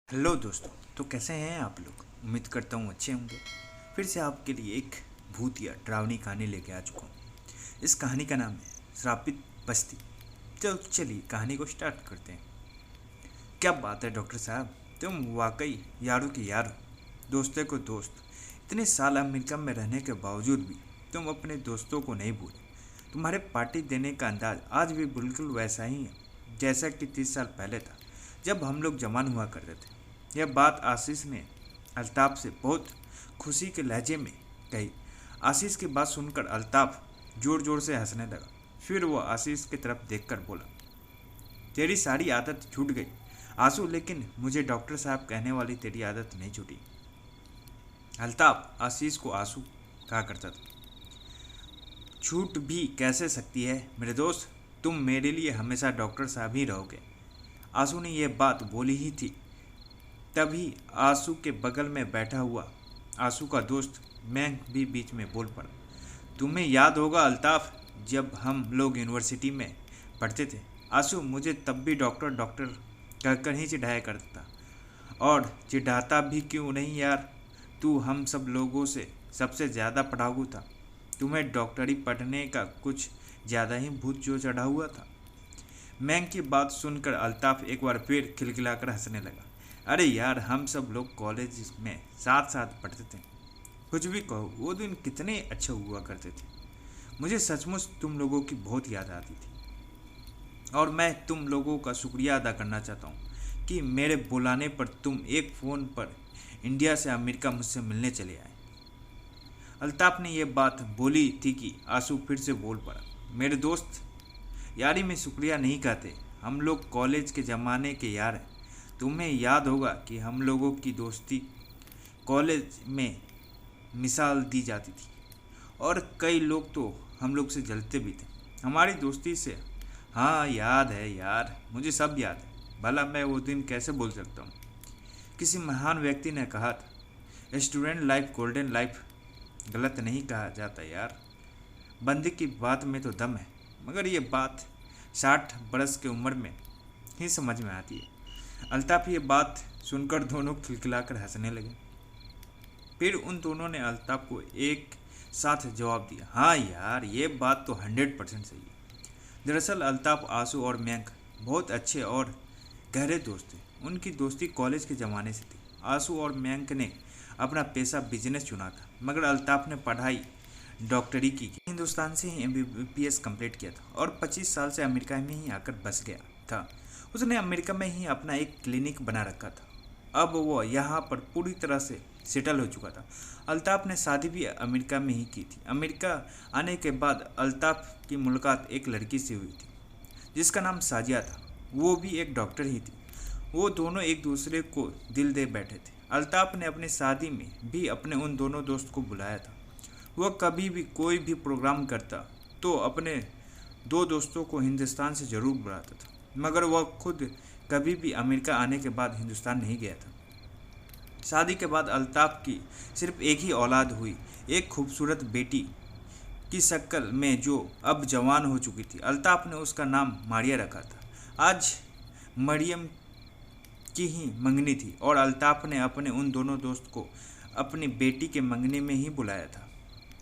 Hello दोस्तों। तो कैसे हैं आप लोग? उम्मीद करता हूँ अच्छे होंगे। फिर से आपके लिए एक भूत या डरावनी कहानी लेके आ चुका हूँ। इस कहानी का नाम है श्रापित बस्ती। तो चलिए कहानी को स्टार्ट करते हैं। क्या बात है डॉक्टर साहब, तुम वाकई यारों के यार हो, दोस्तों को दोस्त। इतने साल अमेरिका में रहने के बावजूद भी तुम अपने दोस्तों को नहीं भूले। तुम्हारे पार्टी देने का अंदाज आज भी बिल्कुल वैसा ही है जैसा कि 30 साल पहले था, जब हम लोग जवान हुआ करते थे। यह बात आशीष ने अल्ताफ से बहुत खुशी के लहजे में कही। आशीष की बात सुनकर अल्ताफ जोर जोर से हंसने लगा। फिर वह आशीष की तरफ देखकर बोला, तेरी सारी आदत छूट गई आंसू, लेकिन मुझे डॉक्टर साहब कहने वाली तेरी आदत नहीं छूटी। अल्ताफ आशीष को आंसू कहा करता था। छूट भी कैसे सकती है मेरे दोस्त, तुम मेरे लिए हमेशा डॉक्टर साहब ही रहोगे। आंसू ने यह बात बोली ही थी, तभी आंसू के बगल में बैठा हुआ आंसू का दोस्त मैं भी बीच में बोल पड़ा। तुम्हें याद होगा अल्ताफ, जब हम लोग यूनिवर्सिटी में पढ़ते थे, आंसू मुझे तब भी डॉक्टर डॉक्टर कहकर ही चिढ़ाया करता था। और चिढ़ाता भी क्यों नहीं यार, तू हम सब लोगों से सबसे ज़्यादा पढ़ाकू था। तुम्हें डॉक्टरी पढ़ने का कुछ ज़्यादा ही भूत जो चढ़ा हुआ था। मैंग की बात सुनकर अल्ताफ एक बार फिर खिलखिलाकर हंसने लगा। अरे यार, हम सब लोग कॉलेज में साथ साथ पढ़ते थे। कुछ भी कहो, वो दिन कितने अच्छे हुआ करते थे। मुझे सचमुच तुम लोगों की बहुत याद आती थी, और मैं तुम लोगों का शुक्रिया अदा करना चाहता हूँ कि मेरे बुलाने पर तुम एक फ़ोन पर इंडिया से अमेरिका मुझसे मिलने चले आए। अल्ताफ ने यह बात बोली थी कि आंसू फिर से बोल पड़ा। मेरे दोस्त, यारी में शुक्रिया नहीं कहते, हम लोग कॉलेज के ज़माने के यार हैं। तुम्हें याद होगा कि हम लोगों की दोस्ती कॉलेज में मिसाल दी जाती थी, और कई लोग तो हम लोग से जलते भी थे हमारी दोस्ती से। हाँ याद है यार, मुझे सब याद है। भला मैं वो दिन कैसे भूल सकता हूँ। किसी महान व्यक्ति ने कहा था, स्टूडेंट लाइफ गोल्डन लाइफ। गलत नहीं कहा जाता यार, बंदे की बात में तो दम है। मगर ये बात 60 बरस की उम्र में ही समझ में आती है। अल्ताफ ये बात सुनकर दोनों खिलखिलाकर हंसने लगे। फिर उन दोनों ने अल्ताफ को एक साथ जवाब दिया, हाँ यार, ये बात तो 100% सही है। दरअसल अल्ताफ, आंसू और मैंक बहुत अच्छे और गहरे दोस्त थे। उनकी दोस्ती कॉलेज के ज़माने से थी। आंसू और मैंक ने अपना पेशा बिजनेस चुना था, मगर अल्ताफ ने पढ़ाई डॉक्टरी की। हिंदुस्तान से ही MBBS कंप्लीट किया था और 25 साल से अमेरिका में ही आकर बस गया था। उसने अमेरिका में ही अपना एक क्लिनिक बना रखा था। अब वो यहाँ पर पूरी तरह से सेटल हो चुका था। अल्ताफ ने शादी भी अमेरिका में ही की थी। अमेरिका आने के बाद अल्ताफ की मुलाकात एक लड़की से हुई थी जिसका नाम साजिया था। वो भी एक डॉक्टर ही थी। वो दोनों एक दूसरे को दिल दे बैठे थे। अल्ताफ ने अपनी शादी में भी अपने उन दोनों दोस्त को बुलाया था। वह कभी भी कोई भी प्रोग्राम करता तो अपने दो दोस्तों को हिंदुस्तान से ज़रूर बुलाता था, मगर वह खुद कभी भी अमेरिका आने के बाद हिंदुस्तान नहीं गया था। शादी के बाद अल्ताफ की सिर्फ एक ही औलाद हुई, एक खूबसूरत बेटी की शक्ल में जो अब जवान हो चुकी थी। अल्ताफ ने उसका नाम मारिया रखा था। आज मरियम की ही मंगनी थी और अल्ताफ ने अपने उन दोनों दोस्त को अपनी बेटी के मंगनी में ही बुलाया था।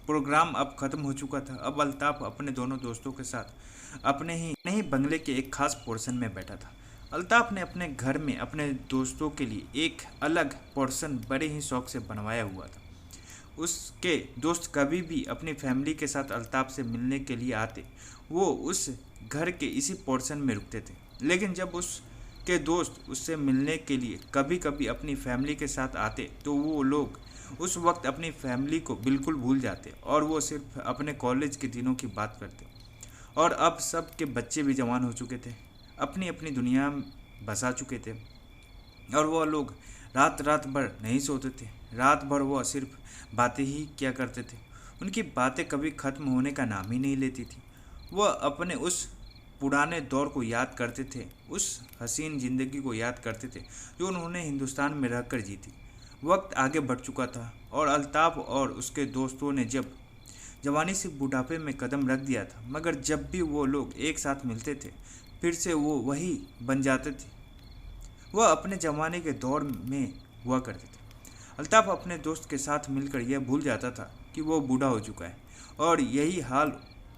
प्रोग्राम अब ख़त्म हो चुका था। अब अल्ताफ अपने दोनों दोस्तों के साथ अपने ही बंगले के एक खास पोर्शन में बैठा था। अल्ताफ ने अपने घर में अपने दोस्तों के लिए एक अलग पोर्शन बड़े ही शौक से बनवाया हुआ था। उसके दोस्त कभी भी अपनी फैमिली के साथ अल्ताफ से मिलने के लिए आते, वो उस घर के इसी पोर्शन में रुकते थे। लेकिन जब उसके दोस्त उससे मिलने के लिए कभी कभी अपनी फैमिली के साथ आते, तो वो लोग उस वक्त अपनी फैमिली को बिल्कुल भूल जाते और वो सिर्फ अपने कॉलेज के दिनों की बात करते। और अब सब के बच्चे भी जवान हो चुके थे, अपनी अपनी दुनिया बसा चुके थे, और वह लोग रात रात भर नहीं सोते थे। रात भर वह सिर्फ बातें ही किया करते थे। उनकी बातें कभी ख़त्म होने का नाम ही नहीं लेती थी। वह अपने उस पुराने दौर को याद करते थे, उस हसीन ज़िंदगी को याद करते थे जो उन्होंने हिंदुस्तान में रहकर जी थी। वक्त आगे बढ़ चुका था और अल्ताफ और उसके दोस्तों ने जब जवानी से बुढ़ापे में कदम रख दिया था, मगर जब भी वो लोग एक साथ मिलते थे फिर से वो वही बन जाते थे। वह अपने ज़माने के दौर में हुआ करते थे। अल्ताफ अपने दोस्त के साथ मिलकर यह भूल जाता था कि वो बूढ़ा हो चुका है और यही हाल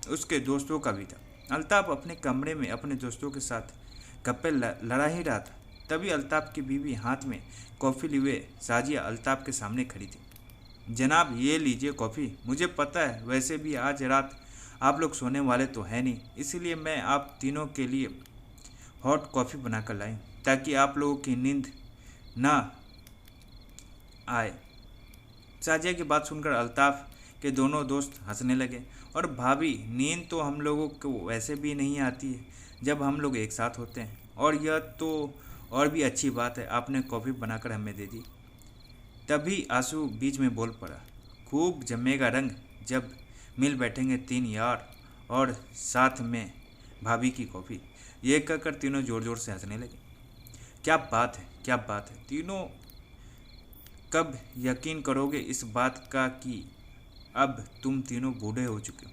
उसके दोस्तों का भी था। अल्ताफ अपने कमरे में अपने दोस्तों के साथ गप्पे लड़ा ही रहा था। तभी अल्ताफ की बीवी हाथ में कॉफ़ी लिए साजिया अल्ताफ के सामने खड़ी थी। जनाब, ये लीजिए कॉफ़ी। मुझे पता है वैसे भी आज रात आप लोग सोने वाले तो है नहीं, इसीलिए मैं आप तीनों के लिए हॉट कॉफ़ी बनाकर लाई ताकि आप लोगों की नींद ना आए। साजिया की बात सुनकर अल्ताफ के दोनों दोस्त हंसने लगे। और भाभी, नींद तो हम लोगों को वैसे भी नहीं आती है जब हम लोग एक साथ होते हैं, और यह तो और भी अच्छी बात है आपने कॉफ़ी बनाकर हमें दे दी। तभी आंसू बीच में बोल पड़ा, खूब जमेगा रंग जब मिल बैठेंगे तीन यार और साथ में भाभी की कॉफ़ी। ये कहकर तीनों ज़ोर ज़ोर से हंसने लगे। क्या बात है, क्या बात है। तीनों कब यकीन करोगे इस बात का कि अब तुम तीनों बूढ़े हो चुके हो।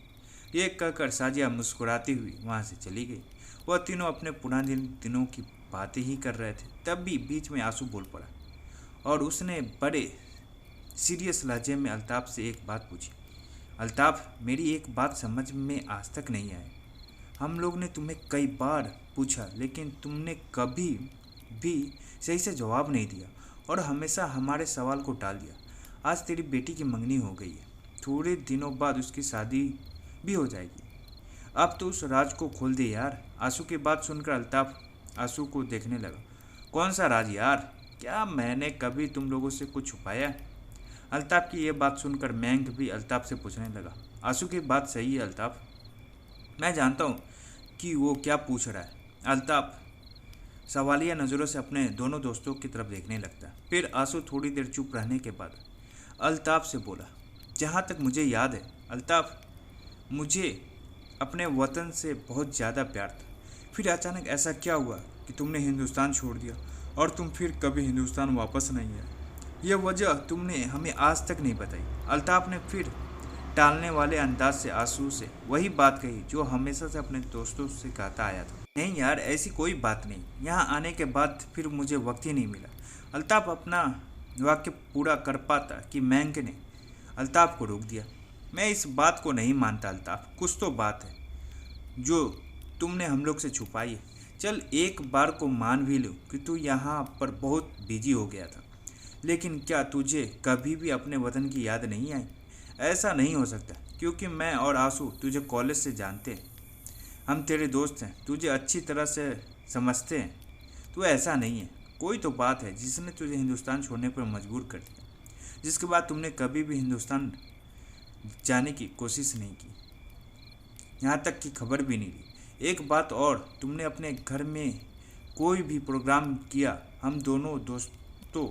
ये कहकर साजिया मुस्कुराती हुई वहाँ से चली गई। वह तीनों अपने पुराने दिनों की बातें ही कर रहे थे। तब भी बीच में आंसू बोल पड़ा और उसने बड़े सीरियस लहजे में अल्ताफ से एक बात पूछी। अल्ताफ, मेरी एक बात समझ में आज तक नहीं आई। हम लोग ने तुम्हें कई बार पूछा लेकिन तुमने कभी भी सही से जवाब नहीं दिया और हमेशा हमारे सवाल को टाल दिया। आज तेरी बेटी की मंगनी हो गई है, थोड़े दिनों बाद उसकी शादी भी हो जाएगी। अब तो उस राज को खोल दे यार। आंसू की बात सुनकर अल्ताफ आंसू को देखने लगा। कौन सा राज यार? क्या मैंने कभी तुम लोगों से कुछ छुपाया? अल्ताफ की यह बात सुनकर मयंक भी अल्ताफ से पूछने लगा। आंसू की बात सही है अल्ताफ, मैं जानता हूँ कि वो क्या पूछ रहा है। अल्ताफ सवालिया नज़रों से अपने दोनों दोस्तों की तरफ देखने लगता। फिर आंसू थोड़ी देर चुप रहने के बाद अल्ताफ से बोला, जहाँ तक मुझे याद है अल्ताफ, मुझे अपने वतन से बहुत ज़्यादा प्यार था। फिर अचानक ऐसा क्या हुआ कि तुमने हिंदुस्तान छोड़ दिया और तुम फिर कभी हिंदुस्तान वापस नहीं आए? यह वजह तुमने हमें आज तक नहीं बताई। अल्ताफ ने फिर टालने वाले अंदाज से आंसू से वही बात कही जो हमेशा से अपने दोस्तों से कहता आया था। नहीं यार, ऐसी कोई बात नहीं। यहाँ आने के बाद फिर मुझे वक्त ही नहीं मिला। अल्ताफ अपना वाक्य पूरा कर पाता कि मयंक ने अल्ताफ को रोक दिया। मैं इस बात को नहीं मानता अल्ताफ, कुछ तो बात है जो तुमने हम लोग से छुपाई है। चल एक बार को मान भी लो कि तू यहाँ पर बहुत बिजी हो गया था, लेकिन क्या तुझे कभी भी अपने वतन की याद नहीं आई? ऐसा नहीं हो सकता, क्योंकि मैं और आंसू तुझे कॉलेज से जानते हैं, हम तेरे दोस्त हैं, तुझे अच्छी तरह से समझते हैं। तू ऐसा नहीं है। कोई तो बात है जिसने तुझे हिंदुस्तान छोड़ने पर मजबूर कर दिया, जिसके बाद तुमने कभी भी हिंदुस्तान जाने की कोशिश नहीं की, यहाँ तक कि खबर भी नहीं ली। एक बात और, तुमने अपने घर में कोई भी प्रोग्राम किया, हम दोनों दोस्तों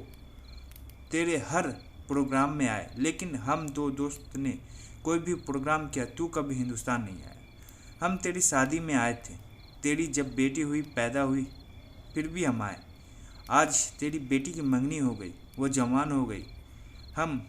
तेरे हर प्रोग्राम में आए, लेकिन हम दो दोस्त ने कोई भी प्रोग्राम किया, तू कभी हिंदुस्तान नहीं आया। हम तेरी शादी में आए थे, तेरी जब बेटी हुई पैदा हुई, फिर भी हम आए। आज तेरी बेटी की मंगनी हो गई, वो जवान हो गई, हम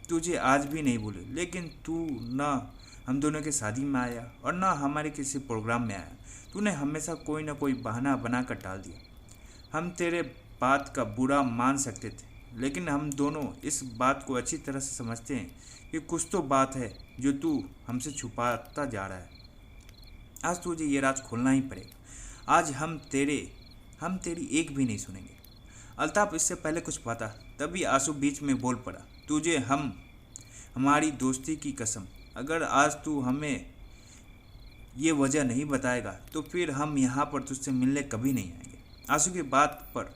तुझे आज भी नहीं भूले, लेकिन तू ना हम दोनों के शादी में आया और ना हमारे किसी प्रोग्राम में आया। तूने हमेशा कोई ना कोई बहाना बनाकर टाल दिया। हम तेरे बात का बुरा मान सकते थे, लेकिन हम दोनों इस बात को अच्छी तरह से समझते हैं कि कुछ तो बात है जो तू हमसे छुपाता जा रहा है। आज तुझे ये राज खोलना ही पड़ेगा। आज हम तेरी एक भी नहीं सुनेंगे। अल्ताफ इससे पहले कुछ पता, तभी आंसू बीच में बोल पड़ा, तुझे हमारी दोस्ती की कसम, अगर आज तू हमें ये वजह नहीं बताएगा तो फिर हम यहाँ पर तुझसे मिलने कभी नहीं आएंगे। आंसू की बात पर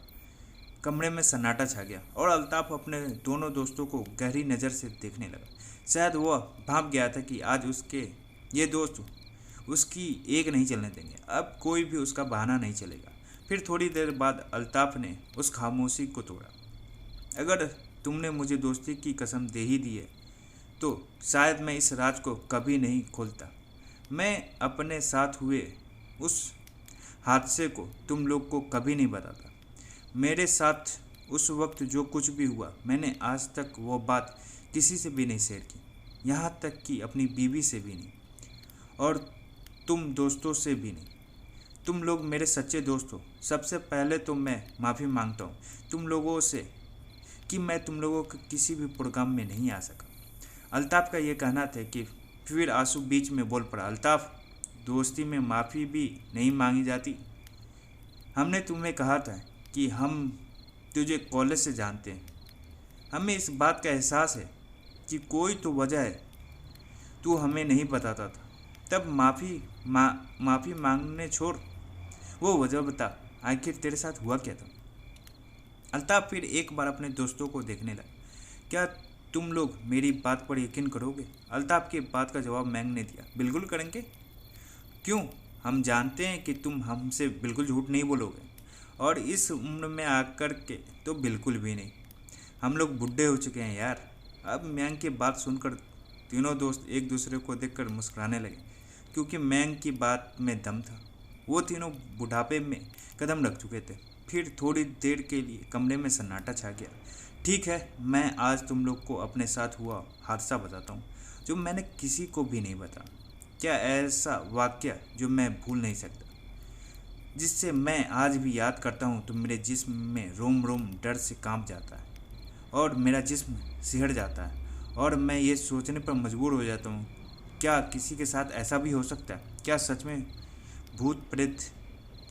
कमरे में सन्नाटा छा गया और अल्ताफ अपने दोनों दोस्तों को गहरी नज़र से देखने लगा। शायद वह भाप गया था कि आज उसके ये दोस्त उसकी एक नहीं चलने देंगे, अब कोई भी उसका बहाना नहीं चलेगा। फिर थोड़ी देर बाद अल्ताफ ने उस खामोशी को तोड़ा, अगर तुमने मुझे दोस्ती की कसम दे ही दी है तो शायद मैं इस राज को कभी नहीं खोलता। मैं अपने साथ हुए उस हादसे को तुम लोग को कभी नहीं बताता। मेरे साथ उस वक्त जो कुछ भी हुआ, मैंने आज तक वो बात किसी से भी नहीं शेयर की, यहाँ तक कि अपनी बीवी से भी नहीं, और तुम दोस्तों से भी नहीं। तुम लोग मेरे सच्चे दोस्त हो, सबसे पहले तो मैं माफ़ी मांगता हूँ तुम लोगों से कि मैं तुम लोगों के किसी भी प्रोग्राम में नहीं आ सका। अल्ताफ़ का ये कहना था कि फिर आंसू बीच में बोल पड़ा, अल्ताफ़, दोस्ती में माफ़ी भी नहीं मांगी जाती। हमने तुम्हें कहा था कि हम तुझे कॉलेज से जानते हैं। हमें इस बात का एहसास है कि कोई तो वजह है तू हमें नहीं बताता था। तब माफ़ी मांगने छोड़, वो वजह बता, आखिर तेरे साथ हुआ क्या था। अल्ताफ़ फिर एक बार अपने दोस्तों को देखने लगा। क्या तुम लोग मेरी बात पर यकीन करोगे? अल्ताफ़ की बात का जवाब मैंग ने दिया, बिल्कुल करेंगे। क्यों? हम जानते हैं कि तुम हमसे बिल्कुल झूठ नहीं बोलोगे, और इस उम्र में आकर के तो बिल्कुल भी नहीं। हम लोग बुढ़े हो चुके हैं यार। अब मैंग की बात सुनकर तीनों दोस्त एक दूसरे को देखकर मुस्कुराने लगे, क्योंकि मैंग की बात में दम था। वो तीनों बुढ़ापे में कदम रख चुके थे। फिर थोड़ी देर के लिए कमरे में सन्नाटा छा गया। ठीक है, मैं आज तुम लोग को अपने साथ हुआ हादसा बताता हूँ, जो मैंने किसी को भी नहीं बताया। क्या ऐसा वाक़या जो मैं भूल नहीं सकता, जिससे मैं आज भी याद करता हूँ तो मेरे जिस्म में रोम रोम डर से कांप जाता है, और मेरा जिस्म सिहर जाता है, और मैं ये सोचने पर मजबूर हो जाता हूँ, क्या किसी के साथ ऐसा भी हो सकता है? क्या सच में भूत प्रेत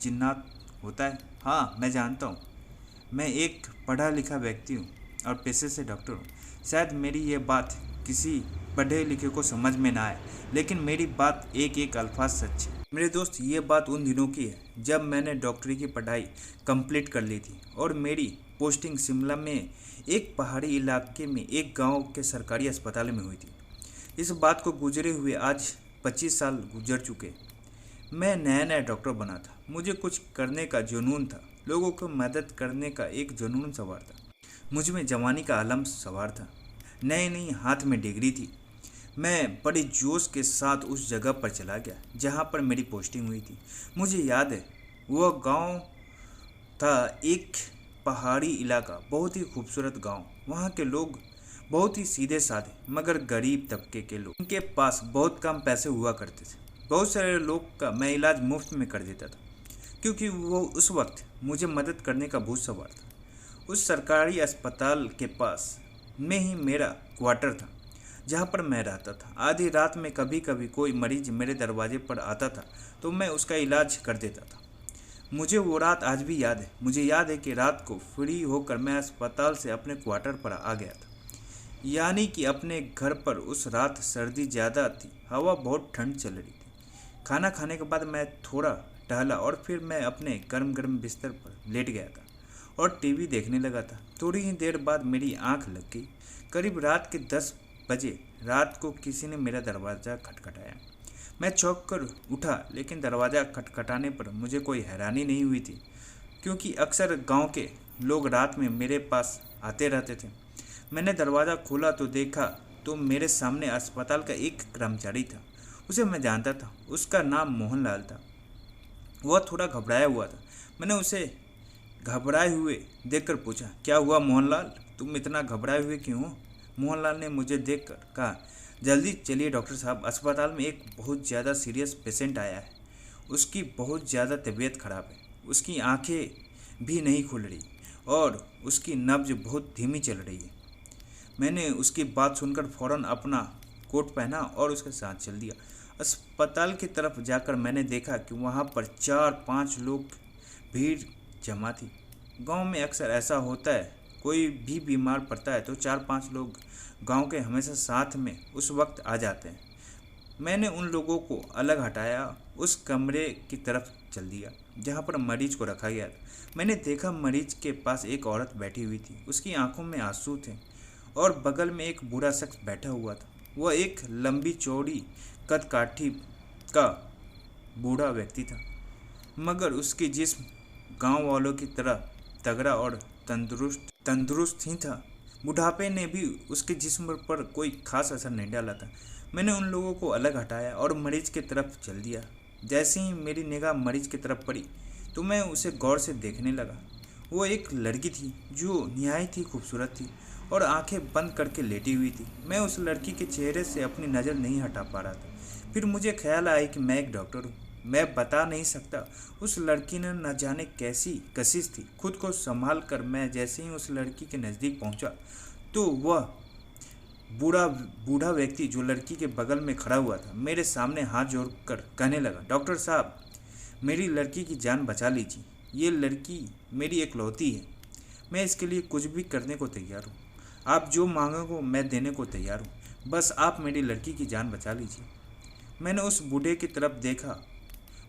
जिन्नात होता है? हाँ, मैं जानता हूँ। मैं एक पढ़ा लिखा व्यक्ति हूँ और पेशे से डॉक्टर हूँ। शायद मेरी ये बात किसी पढ़े लिखे को समझ में ना आए, लेकिन मेरी बात एक एक अल्फाज सच है। मेरे दोस्त, ये बात उन दिनों की है जब मैंने डॉक्टरी की पढ़ाई कंप्लीट कर ली थी और मेरी पोस्टिंग शिमला में एक पहाड़ी इलाके में एक गांव के सरकारी अस्पताल में हुई थी। इस बात को गुजरे हुए आज 25 साल गुजर चुके। मैं नया नया डॉक्टर बना था। मुझे कुछ करने का जुनून था। लोगों को मदद करने का एक जुनून सवार था। मुझ में जवानी का आलम सवार था। नई नई हाथ में डिग्री थी। मैं बड़े जोश के साथ उस जगह पर चला गया जहाँ पर मेरी पोस्टिंग हुई थी। मुझे याद है, वह गांव था एक पहाड़ी इलाका, बहुत ही खूबसूरत गांव। वहाँ के लोग बहुत ही सीधे साधे मगर गरीब तबके के लोग। उनके पास बहुत कम पैसे हुआ करते थे। बहुत सारे लोग का मैं इलाज मुफ्त में कर देता था, क्योंकि वो उस वक्त मुझे मदद करने का भूत सवार था। उस सरकारी अस्पताल के पास में ही मेरा क्वार्टर था, जहाँ पर मैं रहता था। आधी रात में कभी कभी कोई मरीज मेरे दरवाजे पर आता था तो मैं उसका इलाज कर देता था। मुझे वो रात आज भी याद है। मुझे याद है कि रात को फ्री होकर मैं अस्पताल से अपने क्वार्टर पर आ गया था, यानी कि अपने घर पर। उस रात सर्दी ज़्यादा थी, हवा बहुत ठंड चल रही थी। खाना खाने के बाद मैं थोड़ा टहला और फिर मैं अपने गर्म गर्म बिस्तर पर लेट गया था और टीवी देखने लगा था। थोड़ी ही देर बाद मेरी आंख लग गई। करीब रात के 10 बजे रात को किसी ने मेरा दरवाज़ा खटखटाया। मैं चौंक कर उठा, लेकिन दरवाज़ा खटखटाने पर मुझे कोई हैरानी नहीं हुई थी, क्योंकि अक्सर गांव के लोग रात में मेरे पास आते रहते थे। मैंने दरवाज़ा खोला तो देखा तो मेरे सामने अस्पताल का एक कर्मचारी था। उसे मैं जानता था। उसका नाम मोहनलाल था। वह थोड़ा घबराया हुआ था। मैंने उसे घबराए हुए देखकर पूछा, क्या हुआ मोहनलाल, तुम इतना घबराए हुए क्यों हो? मोहनलाल ने मुझे देखकर कहा, जल्दी चलिए डॉक्टर साहब, अस्पताल में एक बहुत ज़्यादा सीरियस पेशेंट आया है। उसकी बहुत ज़्यादा तबीयत खराब है। उसकी आंखें भी नहीं खुल रही और उसकी नब्ज बहुत धीमी चल रही है। मैंने उसकी बात सुनकर फौरन अपना कोट पहना और उसके साथ चल दिया। अस्पताल की तरफ जाकर मैंने देखा कि वहाँ पर 4-5 लोग भीड़ जमा थी। गांव में अक्सर ऐसा होता है, कोई भी बीमार पड़ता है तो 4-5 लोग गांव के हमेशा साथ में उस वक्त आ जाते हैं। मैंने उन लोगों को अलग हटाया, उस कमरे की तरफ चल दिया जहाँ पर मरीज को रखा गया था। मैंने देखा मरीज के पास एक औरत बैठी हुई थी। उसकी आंखों में आंसू थे और बगल में एक बूढ़ा शख्स बैठा हुआ था। वह एक लंबी चौड़ी कद काठी का बूढ़ा व्यक्ति था, मगर उसकी जिस्म गांव वालों की तरह तगड़ा और तंदुरुस्त ही था। बुढ़ापे ने भी उसके जिस्म पर कोई खास असर नहीं डाला था। मैंने उन लोगों को अलग हटाया और मरीज की तरफ चल दिया। जैसे ही मेरी निगाह मरीज की तरफ पड़ी तो मैं उसे गौर से देखने लगा। वो एक लड़की थी जो निहायत ही खूबसूरत थी और आंखें बंद करके लेटी हुई थी। मैं उस लड़की के चेहरे से अपनी नज़र नहीं हटा पा रहा था। फिर मुझे ख्याल आया कि मैं एक डॉक्टर हूँ। मैं बता नहीं सकता। उस लड़की ने न जाने कैसी कशिश थी। खुद को संभाल कर मैं जैसे ही उस लड़की के नज़दीक पहुंचा तो वह बूढ़ा बूढ़ा व्यक्ति जो लड़की के बगल में खड़ा हुआ था मेरे सामने हाथ जोड़कर कहने लगा, डॉक्टर साहब, मेरी लड़की की जान बचा लीजिए। ये लड़की मेरी इकलौती है। मैं इसके लिए कुछ भी करने को तैयार हूँ। आप जो मांगोगे मैं देने को तैयार हूँ। बस आप मेरी लड़की की जान बचा लीजिए। मैंने उस बूढ़े की तरफ देखा।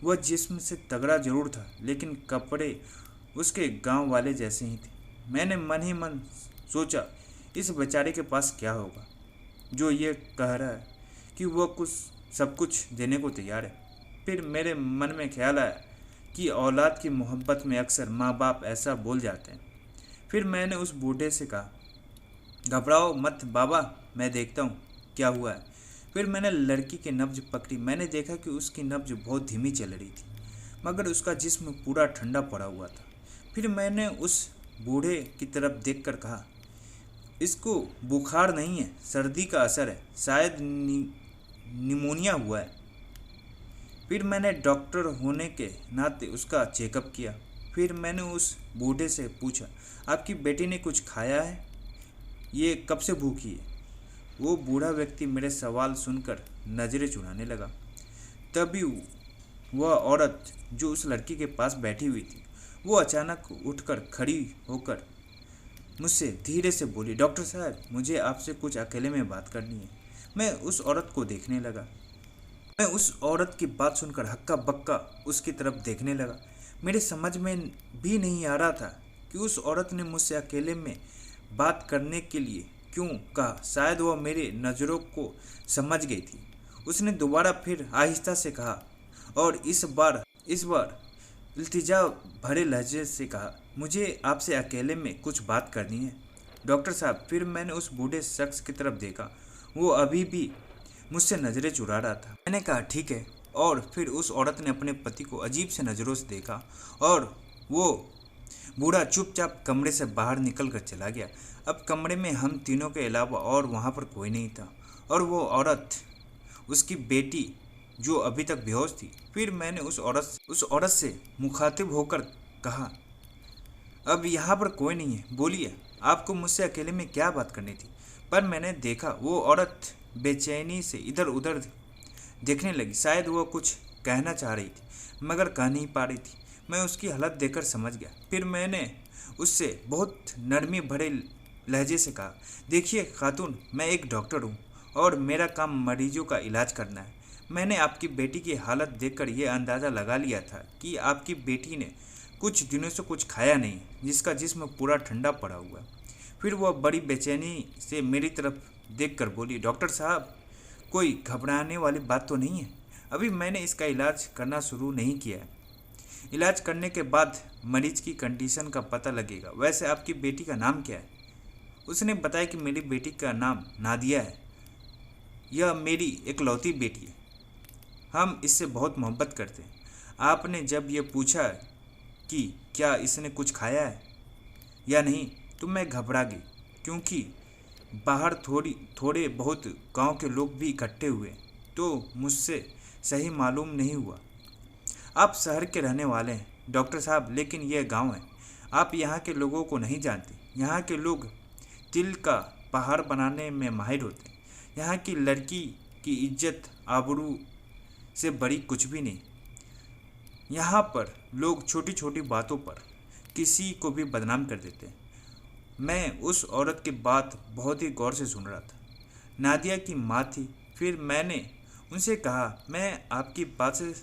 वह जिस्म से तगड़ा जरूर था, लेकिन कपड़े उसके गांव वाले जैसे ही थे। मैंने मन ही मन सोचा, इस बेचारे के पास क्या होगा जो ये कह रहा है कि वह सब कुछ देने को तैयार है। फिर मेरे मन में ख्याल आया कि औलाद की मोहब्बत में अक्सर माँ बाप ऐसा बोल जाते हैं। फिर मैंने उस बूढ़े से कहा, घबराओ मत बाबा, मैं देखता हूँ क्या हुआ है। फिर मैंने लड़की की नब्ज पकड़ी। मैंने देखा कि उसकी नब्ज बहुत धीमी चल रही थी, मगर उसका जिस्म पूरा ठंडा पड़ा हुआ था। फिर मैंने उस बूढ़े की तरफ देखकर कहा, इसको बुखार नहीं है, सर्दी का असर है, शायद निमोनिया हुआ है। फिर मैंने डॉक्टर होने के नाते उसका चेकअप किया। फिर मैंने उस बूढ़े से पूछा, आपकी बेटी ने कुछ खाया है? ये कब से भूखी है? वो बूढ़ा व्यक्ति मेरे सवाल सुनकर नज़रें चुराने लगा। तभी वह औरत जो उस लड़की के पास बैठी हुई थी, वो अचानक उठकर खड़ी होकर मुझसे धीरे से बोली, डॉक्टर साहब, मुझे आपसे कुछ अकेले में बात करनी है। मैं उस औरत को देखने लगा। मैं उस औरत की बात सुनकर हक्का बक्का उसकी तरफ देखने लगा। मेरे समझ में भी नहीं आ रहा था कि उस औरत ने मुझसे अकेले में बात करने के लिए क्यों कहा। शायद वह मेरे नज़रों को समझ गई थी। उसने दोबारा फिर आहिस्ता से कहा, और इस बार इल्तिजा भरे लहजे से कहा, मुझे आपसे अकेले में कुछ बात करनी है डॉक्टर साहब। फिर मैंने उस बूढ़े शख्स की तरफ देखा। वो अभी भी मुझसे नज़रें चुरा रहा था। मैंने कहा, ठीक है। और फिर उस औरत ने अपने पति को अजीब से नज़रों से देखा और वो बूढ़ा चुपचाप कमरे से बाहर निकल कर चला गया। अब कमरे में हम तीनों के अलावा और वहाँ पर कोई नहीं था, और वो औरत, उसकी बेटी जो अभी तक बेहोश थी। फिर मैंने उस औरत से मुखातिब होकर कहा, अब यहाँ पर कोई नहीं है, बोलिए आपको मुझसे अकेले में क्या बात करनी थी। पर मैंने देखा वो औरत बेचैनी से इधर उधर देखने लगी। शायद वो कुछ कहना चाह रही थी मगर कह नहीं पा रही थी। मैं उसकी हालत देखकर समझ गया। फिर मैंने उससे बहुत नरमी भरे लहजे से कहा, देखिए खातून, मैं एक डॉक्टर हूँ और मेरा काम मरीजों का इलाज करना है। मैंने आपकी बेटी की हालत देखकर यह अंदाज़ा लगा लिया था कि आपकी बेटी ने कुछ दिनों से कुछ खाया नहीं, जिसका जिस्म पूरा ठंडा पड़ा हुआ है। फिर वह बड़ी बेचैनी से मेरी तरफ देखकर बोली, डॉक्टर साहब, कोई घबराने वाली बात तो नहीं है। अभी मैंने इसका इलाज करना शुरू नहीं किया है। इलाज करने के बाद मरीज की कंडीशन का पता लगेगा। वैसे आपकी बेटी का नाम क्या है? उसने बताया कि मेरी बेटी का नाम नादिया है। यह मेरी इकलौती बेटी है। हम इससे बहुत मोहब्बत करते हैं। आपने जब यह पूछा कि क्या इसने कुछ खाया है या नहीं तो मैं घबरा गई, क्योंकि बाहर थोड़े बहुत गांव के लोग भी इकट्ठे हुए तो मुझसे सही मालूम नहीं हुआ। आप शहर के रहने वाले हैं डॉक्टर साहब, लेकिन यह गांव है। आप यहाँ के लोगों को नहीं जानते। यहाँ के लोग तिल का पहाड़ बनाने में माहिर होते हैं। यहाँ की लड़की की इज्जत आबरू से बड़ी कुछ भी नहीं। यहाँ पर लोग छोटी छोटी बातों पर किसी को भी बदनाम कर देते हैं। मैं उस औरत की बात बहुत ही गौर से सुन रहा था। नादिया की माँ थी। फिर मैंने उनसे कहा, मैं आपकी बात से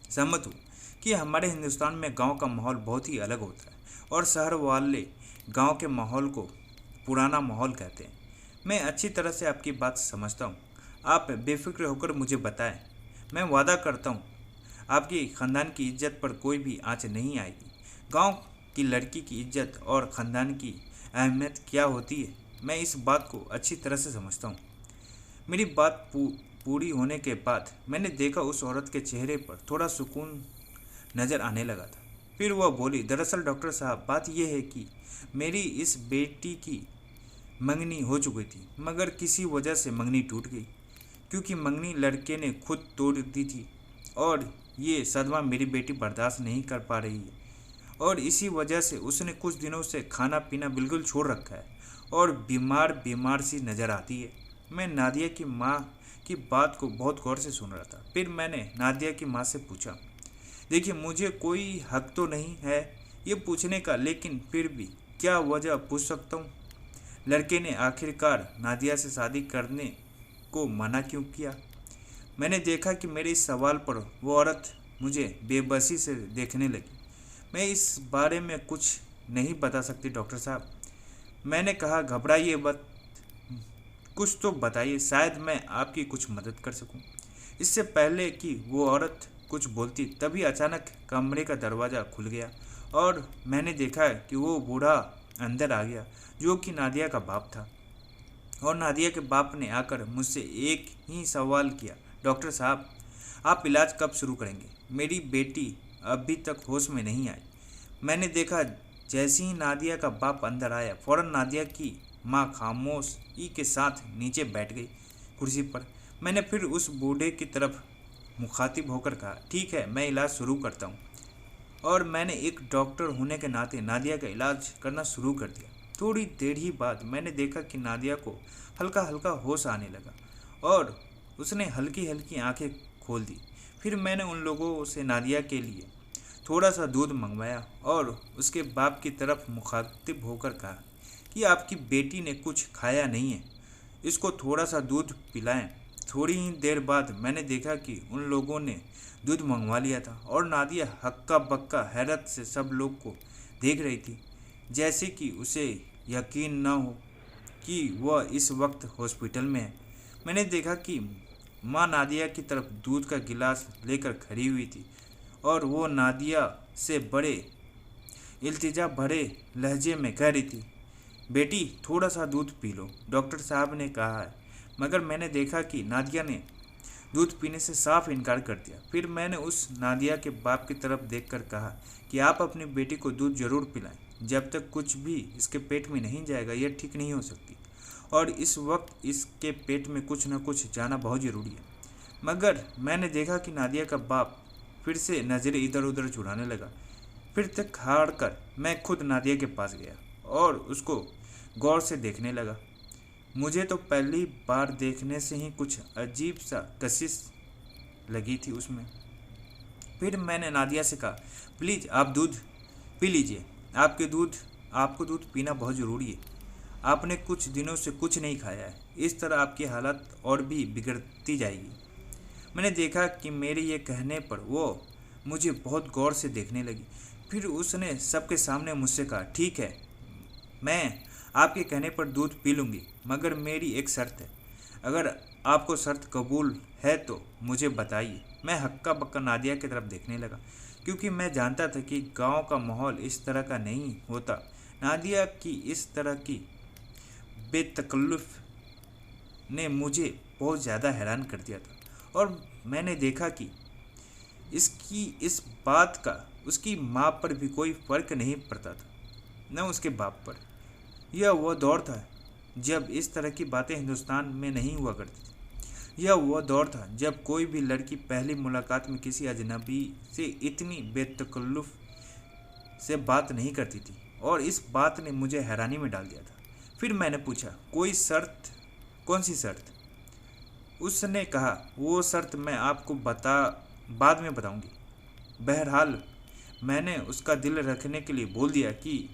सहमत हूँ कि हमारे हिंदुस्तान में गांव का माहौल बहुत ही अलग होता है और शहर वाले गांव के माहौल को पुराना माहौल कहते हैं। मैं अच्छी तरह से आपकी बात समझता हूँ। आप बेफिक्र होकर मुझे बताएं। मैं वादा करता हूँ आपकी ख़ानदान की इज्जत पर कोई भी आँच नहीं आएगी। गांव की लड़की की इज्जत और ख़ानदान की अहमियत क्या होती है, मैं इस बात को अच्छी तरह से समझता हूँ। मेरी बात पूरी होने के बाद मैंने देखा उस औरत के चेहरे पर थोड़ा सुकून नज़र आने लगा था। फिर वह बोली, दरअसल डॉक्टर साहब, बात यह है कि मेरी इस बेटी की मंगनी हो चुकी थी, मगर किसी वजह से मंगनी टूट गई। क्योंकि मंगनी लड़के ने खुद तोड़ दी थी। और ये सदमा मेरी बेटी बर्दाश्त नहीं कर पा रही है और इसी वजह से उसने कुछ दिनों से खाना पीना बिल्कुल छोड़ रखा है और बीमार बीमार सी नज़र आती है। मैं नादिया की माँ की बात को बहुत गौर से सुन रहा था। फिर मैंने नादिया की माँ से पूछा, देखिए मुझे कोई हक तो नहीं है ये पूछने का, लेकिन फिर भी क्या वजह पूछ सकता हूँ? लड़के ने आखिरकार नादिया से शादी करने को मना क्यों किया? मैंने देखा कि मेरे इस सवाल पर वो औरत मुझे बेबसी से देखने लगी। मैं इस बारे में कुछ नहीं बता सकती डॉक्टर साहब। मैंने कहा, घबराइए मत, कुछ तो बताइए, शायद मैं आपकी कुछ मदद कर सकूं। इससे पहले कि वो औरत कुछ बोलती तभी अचानक कमरे का दरवाज़ा खुल गया और मैंने देखा कि वो बूढ़ा अंदर आ गया जो कि नादिया का बाप था। और नादिया के बाप ने आकर मुझसे एक ही सवाल किया, डॉक्टर साहब आप इलाज कब शुरू करेंगे? मेरी बेटी अभी तक होश में नहीं आई। मैंने देखा जैसे ही नादिया का बाप अंदर आया, फौरन नादिया की माँ खामोशी के साथ नीचे बैठ गई कुर्सी पर। मैंने फिर उस बूढ़े की तरफ मुखातिब होकर कहा, ठीक है मैं इलाज शुरू करता हूँ। और मैंने एक डॉक्टर होने के नाते नादिया का इलाज करना शुरू कर दिया। थोड़ी देर ही बाद मैंने देखा कि नादिया को हल्का हल्का होश आने लगा और उसने हल्की हल्की आंखें खोल दी। फिर मैंने उन लोगों से नादिया के लिए थोड़ा सा दूध मंगवाया और उसके बाप की तरफ मुखातिब होकर कहा कि आपकी बेटी ने कुछ खाया नहीं है, इसको थोड़ा सा दूध पिलाएं। थोड़ी ही देर बाद मैंने देखा कि उन लोगों ने दूध मंगवा लिया था और नादिया हक्का बक्का हैरत से सब लोग को देख रही थी, जैसे कि उसे यकीन न हो कि वह इस वक्त हॉस्पिटल में है। मैंने देखा कि माँ नादिया की तरफ दूध का गिलास लेकर खड़ी हुई थी और वो नादिया से बड़े इल्तिजा भरे लहजे में कह रही थी, बेटी थोड़ा सा दूध पी लो, डॉक्टर साहब ने कहा है। मगर मैंने देखा कि नादिया ने दूध पीने से साफ इनकार कर दिया। फिर मैंने उस नादिया के बाप की तरफ देखकर कहा कि आप अपनी बेटी को दूध जरूर पिलाएं, जब तक कुछ भी इसके पेट में नहीं जाएगा यह ठीक नहीं हो सकती और इस वक्त इसके पेट में कुछ न कुछ जाना बहुत ज़रूरी है। मगर मैंने देखा कि नादिया का बाप फिर से नज़रें इधर उधर चुराने लगा। फिर तक हार कर मैं खुद नादिया के पास गया और उसको गौर से देखने लगा। मुझे तो पहली बार देखने से ही कुछ अजीब सा कशिश लगी थी उसमें। फिर मैंने नादिया से कहा, प्लीज़ आप दूध पी लीजिए, आपको दूध पीना बहुत ज़रूरी है। आपने कुछ दिनों से कुछ नहीं खाया है, इस तरह आपकी हालत और भी बिगड़ती जाएगी। मैंने देखा कि मेरे ये कहने पर वो मुझे बहुत गौर से देखने लगी। फिर उसने सबके सामने मुझसे कहा, ठीक है मैं आपके कहने पर दूध पी लूँगी, मगर मेरी एक शर्त है। अगर आपको शर्त कबूल है तो मुझे बताइए। मैं हक्का बक्का नादिया की तरफ देखने लगा क्योंकि मैं जानता था कि गांव का माहौल इस तरह का नहीं होता। नादिया की इस तरह की बेतकल्लुफ़ ने मुझे बहुत ज़्यादा हैरान कर दिया था और मैंने देखा कि इसकी इस बात का उसकी माँ पर भी कोई फ़र्क नहीं पड़ता था, न उसके बाप पर। यह वह दौर था जब इस तरह की बातें हिंदुस्तान में नहीं हुआ करती थी। यह वह दौर था जब कोई भी लड़की पहली मुलाकात में किसी अजनबी से इतनी बेतकल्लुफ़ से बात नहीं करती थी और इस बात ने मुझे हैरानी में डाल दिया था। फिर मैंने पूछा, कोई शर्त? कौन सी शर्त? उसने कहा, वो शर्त मैं आपको बाद में बताऊंगी। बहरहाल मैंने उसका दिल रखने के लिए बोल दिया कि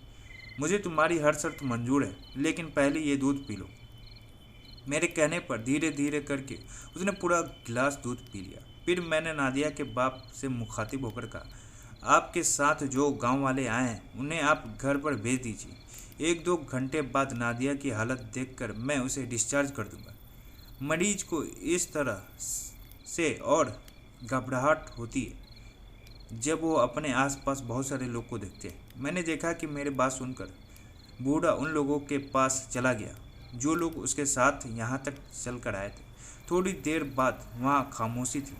मुझे तुम्हारी हर शर्त मंजूर है, लेकिन पहले ये दूध पी लो। मेरे कहने पर धीरे धीरे करके उसने पूरा गिलास दूध पी लिया। फिर मैंने नादिया के बाप से मुखातिब होकर कहा, आपके साथ जो गांव वाले आए हैं उन्हें आप घर पर भेज दीजिए। 1-2 घंटे बाद नादिया की हालत देखकर मैं उसे डिस्चार्ज कर दूंगा। मरीज को इस तरह से और घबराहट होती है जब वो अपने आसपास बहुत सारे लोग को देखते हैं। मैंने देखा कि मेरे बात सुनकर बूढ़ा उन लोगों के पास चला गया जो लोग उसके साथ यहाँ तक चल कर आए थे। थोड़ी देर बाद वहाँ खामोशी थी।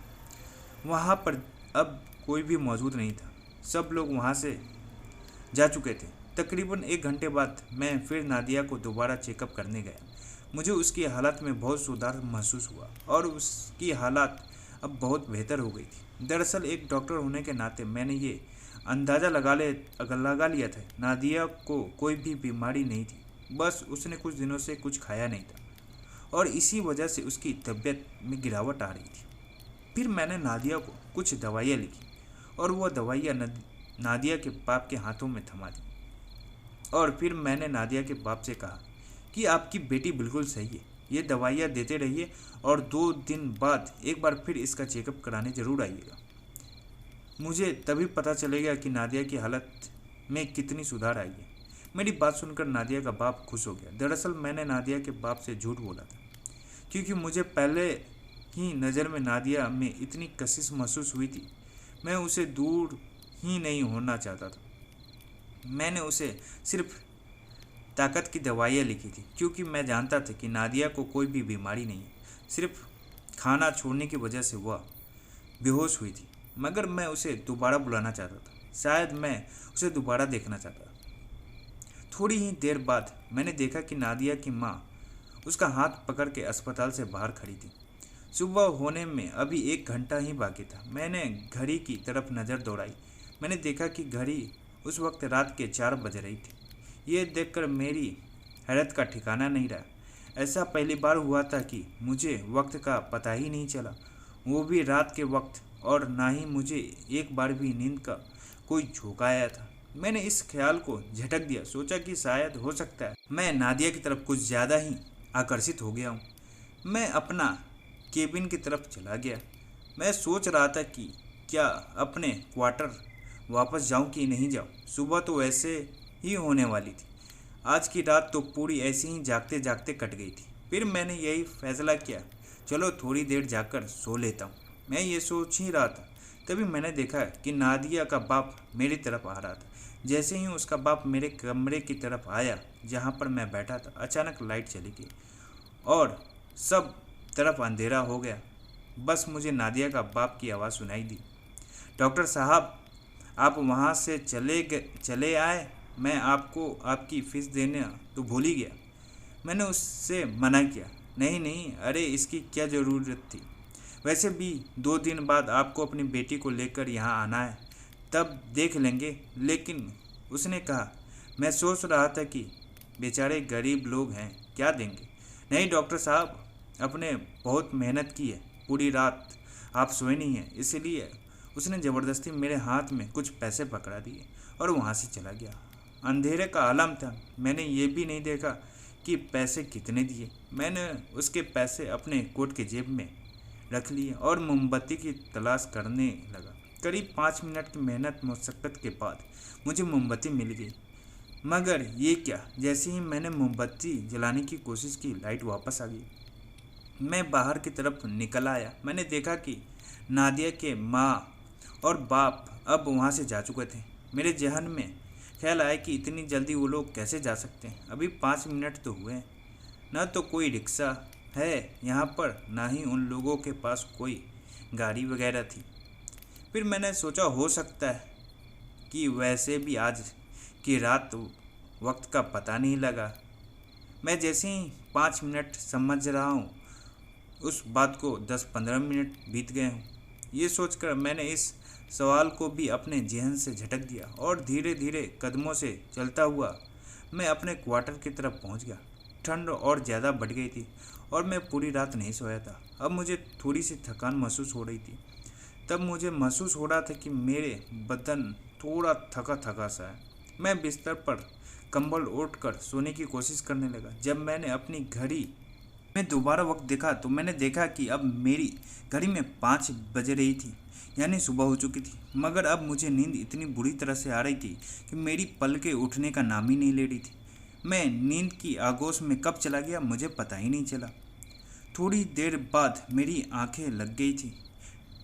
वहाँ पर अब कोई भी मौजूद नहीं था, सब लोग वहाँ से जा चुके थे। तकरीबन 1 घंटे बाद मैं फिर नादिया को दोबारा चेकअप करने गया। मुझे उसकी हालत में बहुत सुधार महसूस हुआ और उसकी हालत अब बहुत बेहतर हो गई थी। दरअसल एक डॉक्टर होने के नाते मैंने ये अंदाज़ा लगा लिया था, नादिया को कोई भी बीमारी नहीं थी, बस उसने कुछ दिनों से कुछ खाया नहीं था और इसी वजह से उसकी तबीयत में गिरावट आ रही थी। फिर मैंने नादिया को कुछ दवाइयाँ लिखी और वो दवाइयाँ नादिया के बाप के हाथों में थमा दी। और फिर मैंने नादिया के बाप से कहा कि आपकी बेटी बिल्कुल सही है, ये दवाइयाँ देते रहिए और 2 दिन बाद एक बार फिर इसका चेकअप कराने ज़रूर आइएगा। मुझे तभी पता चलेगा कि नादिया की हालत में कितनी सुधार आई है। मेरी बात सुनकर नादिया का बाप खुश हो गया। दरअसल मैंने नादिया के बाप से झूठ बोला था, क्योंकि मुझे पहले ही नज़र में नादिया में इतनी कशिश महसूस हुई थी। मैं उसे दूर ही नहीं होना चाहता था। मैंने उसे सिर्फ ताकत की दवाइयाँ लिखी थी, क्योंकि मैं जानता था कि नादिया को कोई भी बीमारी नहीं है, सिर्फ खाना छोड़ने की वजह से वह बेहोश हुई थी। मगर मैं उसे दोबारा बुलाना चाहता था, शायद मैं उसे दोबारा देखना चाहता था। थोड़ी ही देर बाद मैंने देखा कि नादिया की माँ उसका हाथ पकड़ के अस्पताल से बाहर खड़ी थी। सुबह होने में अभी 1 घंटा ही बाकी था। मैंने घड़ी की तरफ नज़र दौड़ाई। मैंने देखा कि घड़ी उस वक्त रात के 4 बज रही थी। ये देखकर मेरी हैरत का ठिकाना नहीं रहा। ऐसा पहली बार हुआ था कि मुझे वक्त का पता ही नहीं चला, वो भी रात के वक्त, और ना ही मुझे एक बार भी नींद का कोई झोंका आया था। मैंने इस ख्याल को झटक दिया, सोचा कि शायद हो सकता है मैं नादिया की तरफ कुछ ज़्यादा ही आकर्षित हो गया हूँ। मैं अपना केबिन की तरफ चला गया। मैं सोच रहा था कि क्या अपने क्वार्टर वापस जाऊं कि नहीं जाऊं। सुबह तो वैसे ही होने वाली थी। आज की रात तो पूरी ऐसे ही जागते जागते कट गई थी। फिर मैंने यही फैसला किया, चलो थोड़ी देर जाकर सो लेता हूँ। मैं ये सोच ही रहा था, तभी मैंने देखा कि नादिया का बाप मेरी तरफ आ रहा था। जैसे ही उसका बाप मेरे कमरे की तरफ आया जहाँ पर मैं बैठा था, अचानक लाइट चली गई और सब तरफ अंधेरा हो गया। बस मुझे नादिया का बाप की आवाज़ सुनाई दी, डॉक्टर साहब आप वहाँ से चले आए, मैं आपको आपकी फ़ीस देना तो भूल ही गया। मैंने उससे मना किया, नहीं नहीं, अरे इसकी क्या ज़रूरत थी, वैसे भी 2 दिन बाद आपको अपनी बेटी को लेकर यहाँ आना है, तब देख लेंगे। लेकिन उसने कहा, मैं सोच रहा था कि बेचारे गरीब लोग हैं, क्या देंगे। नहीं डॉक्टर साहब, आपने बहुत मेहनत की है, पूरी रात आप सोए नहीं हैं, इसलिए उसने ज़बरदस्ती मेरे हाथ में कुछ पैसे पकड़ा दिए और वहाँ से चला गया। अंधेरे का आलम था, मैंने ये भी नहीं देखा कि पैसे कितने दिए। मैंने उसके पैसे अपने कोट के जेब में रख लिए और मोमबत्ती की तलाश करने लगा। करीब 5 मिनट की मेहनत मशक्क़त के बाद मुझे मोमबत्ती मिल गई। मगर ये क्या, जैसे ही मैंने मोमबत्ती जलाने की कोशिश की, लाइट वापस आ गई। मैं बाहर की तरफ निकल आया। मैंने देखा कि नादिया के माँ और बाप अब वहाँ से जा चुके थे। मेरे जहन में ख्याल आया कि इतनी जल्दी वो लोग कैसे जा सकते हैं, अभी 5 मिनट तो हुए हैं। न तो कोई रिक्शा है यहाँ पर, ना ही उन लोगों के पास कोई गाड़ी वगैरह थी। फिर मैंने सोचा हो सकता है कि वैसे भी आज की रात वक्त का पता नहीं लगा। मैं जैसे ही 5 मिनट समझ रहा हूँ, उस बात को 10-15 मिनट बीत गए हों। ये सोचकर मैंने इस सवाल को भी अपने जहन से झटक दिया और धीरे धीरे कदमों से चलता हुआ मैं अपने क्वार्टर की तरफ पहुंच गया। ठंड और ज़्यादा बढ़ गई थी और मैं पूरी रात नहीं सोया था। अब मुझे थोड़ी सी थकान महसूस हो रही थी। तब मुझे महसूस हो रहा था कि मेरे बदन थोड़ा थका थका सा है। मैं बिस्तर पर कंबल ओढ़कर सोने की कोशिश करने लगा। जब मैंने अपनी घड़ी में दोबारा वक्त देखा तो मैंने देखा कि अब मेरी घड़ी में 5 बज रही थी, यानी सुबह हो चुकी थी। मगर अब मुझे नींद इतनी बुरी तरह से आ रही थी कि मेरी पलकें उठने का नाम ही नहीं ले रही थी। मैं नींद की आगोश में कब चला गया मुझे पता ही नहीं चला। थोड़ी देर बाद मेरी आंखें लग गई थी।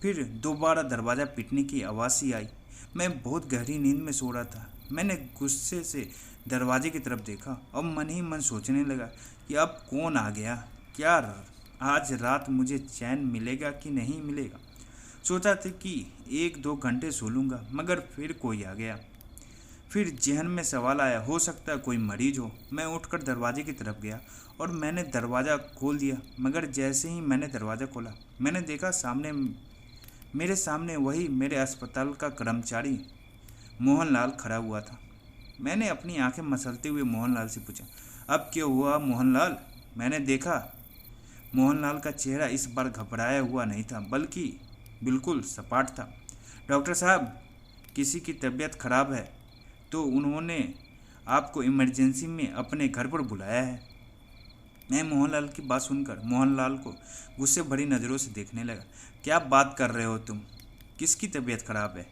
फिर दोबारा दरवाज़ा पीटने की आवाज़ सी आई। मैं बहुत गहरी नींद में सो रहा था। मैंने गुस्से से दरवाजे की तरफ देखा और मन ही मन सोचने लगा कि अब कौन आ गया, क्या आज रात मुझे चैन मिलेगा कि नहीं मिलेगा। सोचा था कि 1-2 घंटे सो लूँगा, मगर फिर कोई आ गया। फिर जेहन में सवाल आया, हो सकता है कोई मरीज हो। मैं उठकर दरवाजे की तरफ गया और मैंने दरवाज़ा खोल दिया, मगर जैसे ही मैंने दरवाज़ा खोला मैंने देखा मेरे सामने वही मेरे अस्पताल का कर्मचारी मोहनलाल खड़ा हुआ था। मैंने अपनी आंखें मसलते हुए मोहनलाल से पूछा, अब क्या हुआ मोहनलाल? मैंने देखा मोहनलाल का चेहरा इस बार घबराया हुआ नहीं था, बल्कि बिल्कुल सपाट था। डॉक्टर साहब, किसी की तबीयत खराब है तो उन्होंने आपको इमरजेंसी में अपने घर पर बुलाया है। मैं मोहनलाल की बात सुनकर मोहनलाल को गुस्से भरी नज़रों से देखने लगा। क्या बात कर रहे हो तुम? किसकी तबीयत खराब है?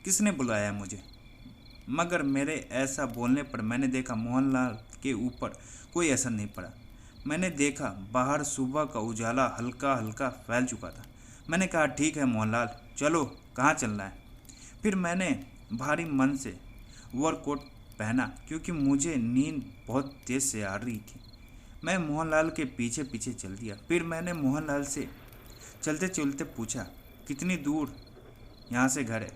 किसने बुलाया है मुझे? मगर मेरे ऐसा बोलने पर मैंने देखा मोहनलाल के ऊपर कोई असर नहीं पड़ा। मैंने देखा बाहर सुबह का उजाला हल्का हल्का फैल चुका था। मैंने कहा, ठीक है मोहनलाल, चलो, कहाँ चलना है? फिर मैंने भारी मन से ओवरकोट पहना क्योंकि मुझे नींद बहुत तेज़ से आ रही थी। मैं मोहनलाल के पीछे पीछे चल दिया। फिर मैंने मोहनलाल से चलते चलते पूछा, कितनी दूर यहाँ से घर है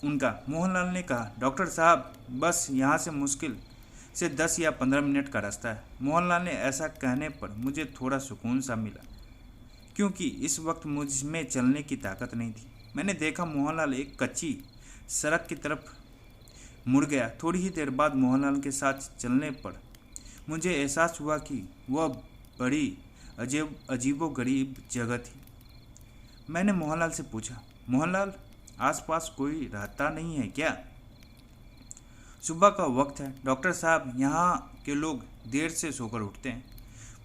उनका? मोहनलाल ने कहा, डॉक्टर साहब, बस यहाँ से मुश्किल से 10 या 15 मिनट का रास्ता है। मोहनलाल ने ऐसा कहने पर मुझे थोड़ा सुकून सा मिला, क्योंकि इस वक्त मुझ में चलने की ताकत नहीं थी। मैंने देखा मोहनलाल एक कच्ची सड़क की तरफ मुड़ गया। थोड़ी ही देर बाद मोहनलाल के साथ चलने पर मुझे एहसास हुआ कि वह बड़ी अजीबोगरीब जगह थी। मैंने मोहनलाल से पूछा, मोहनलाल, आसपास कोई रहता नहीं है क्या? सुबह का वक्त है डॉक्टर साहब, यहाँ के लोग देर से सोकर उठते हैं।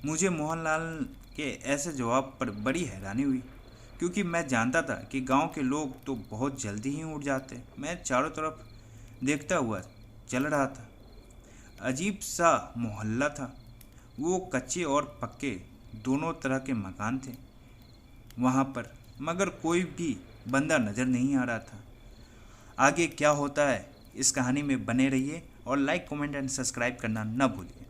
मुझे मोहनलाल के ऐसे जवाब पर बड़ी हैरानी हुई, क्योंकि मैं जानता था कि गांव के लोग तो बहुत जल्दी ही उठ जाते हैं। मैं चारों तरफ देखता हुआ चल रहा था। अजीब सा मोहल्ला था। वो कच्चे और पक्के दोनों तरह के मकान थे वहाँ पर, मगर कोई भी बंदा नज़र नहीं आ रहा था। आगे क्या होता है इस कहानी में बने रहिए और लाइक, कमेंट एंड सब्सक्राइब करना न भूलिए।